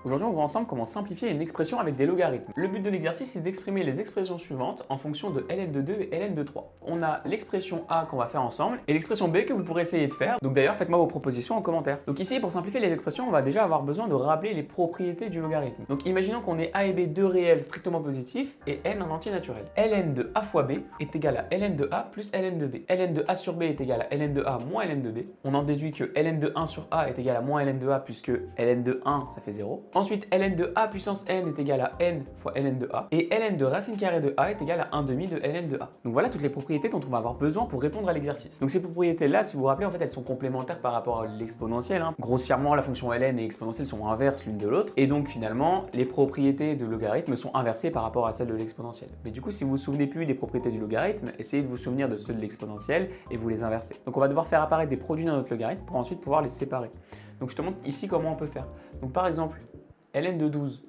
Aujourd'hui, on voit ensemble comment simplifier une expression avec des logarithmes. Le but de l'exercice est d'exprimer les expressions suivantes en fonction de ln de 2 et ln de 3. On a l'expression A qu'on va faire ensemble et l'expression B que vous pourrez essayer de faire. Donc d'ailleurs, faites-moi vos propositions en commentaire. Donc ici, pour simplifier les expressions, on va déjà avoir besoin de rappeler les propriétés du logarithme. Donc imaginons qu'on ait A et B deux réels strictement positifs et n un entier naturel. Ln de A fois B est égal à ln de A plus ln de B. Ln de A sur B est égal à ln de A moins ln de B. On en déduit que ln de 1 sur A est égal à moins ln de A puisque ln de 1 ça fait 0. Ensuite, ln de A puissance n est égal à n fois ln de A. Et ln de racine carrée de A est égal à 1 demi de ln de A. Donc voilà toutes les propriétés dont on va avoir besoin pour répondre à l'exercice. Donc ces propriétés-là, si vous vous rappelez, en fait, elles sont complémentaires par rapport à l'exponentielle. Grossièrement, la fonction ln et exponentielle sont inverses l'une de l'autre. Et donc finalement, les propriétés de logarithme sont inversées par rapport à celles de l'exponentielle. Mais du coup, si vous vous souvenez plus des propriétés du logarithme, essayez de vous souvenir de ceux de l'exponentielle et vous les inversez. Donc on va devoir faire apparaître des produits dans notre logarithme pour ensuite pouvoir les séparer. Donc je te montre ici comment on peut faire. Donc par exemple, ln de 12.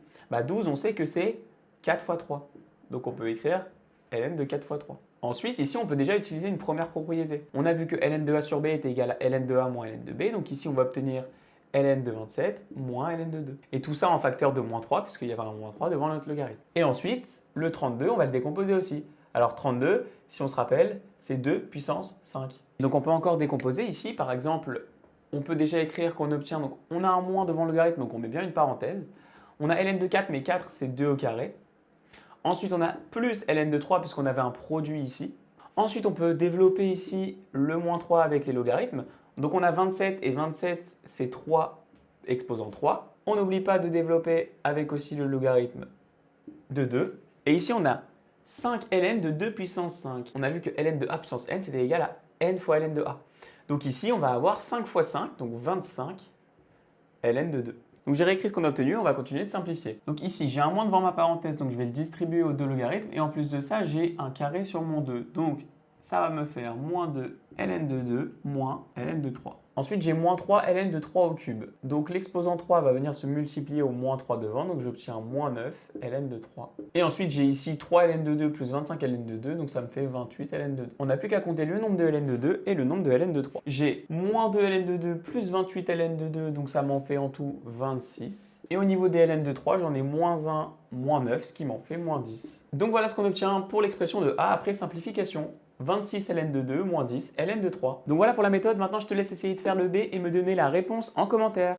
12, on sait que c'est 4 fois 3. Donc on peut écrire ln de 4 fois 3. Ensuite, ici, on peut déjà utiliser une première propriété. On a vu que ln de A sur B est égal à ln de A moins ln de B. Donc ici, on va obtenir ln de 27 moins ln de 2. Et tout ça en facteur de moins 3, puisqu'il y avait un moins 3 devant notre logarithme. Et ensuite, le 32, on va le décomposer aussi. Alors 32, si on se rappelle, c'est 2 puissance 5. Donc on peut encore décomposer ici, par exemple, on peut déjà écrire qu'on obtient, donc on a un moins devant le logarithme, donc on met bien une parenthèse. On a ln de 4, mais 4 c'est 2 au carré. Ensuite on a plus ln de 3 puisqu'on avait un produit ici. Ensuite on peut développer ici le moins 3 avec les logarithmes. Donc on a 27 et 27 c'est 3 exposant 3. On n'oublie pas de développer avec aussi le logarithme de 2. Et ici on a 5 ln de 2 puissance 5. On a vu que ln de a puissance n c'était égal à n fois ln de a. Donc ici on va avoir 5 fois 5, donc 25 ln de 2. Donc j'ai réécrit ce qu'on a obtenu, on va continuer de simplifier. Donc ici, j'ai un moins devant ma parenthèse, donc je vais le distribuer aux deux logarithmes. Et en plus de ça, j'ai un carré sur mon 2. Donc ça va me faire moins de ln de 2 moins ln de 3. Ensuite, j'ai moins 3 ln de 3 au cube. Donc l'exposant 3 va venir se multiplier au moins 3 devant, donc j'obtiens moins 9 ln de 3. Et ensuite, j'ai ici 3 ln de 2 plus 25 ln de 2, donc ça me fait 28 ln de 2. On n'a plus qu'à compter le nombre de ln de 2 et le nombre de ln de 3. J'ai moins 2 ln de 2 plus 28 ln de 2, donc ça m'en fait en tout 26. Et au niveau des ln de 3, j'en ai moins 1, moins 9, ce qui m'en fait moins 10. Donc voilà ce qu'on obtient pour l'expression de A après simplification. 26 ln de 2 moins 10 ln de 3. Donc voilà pour la méthode, maintenant je te laisse essayer de faire le B et me donner la réponse en commentaire.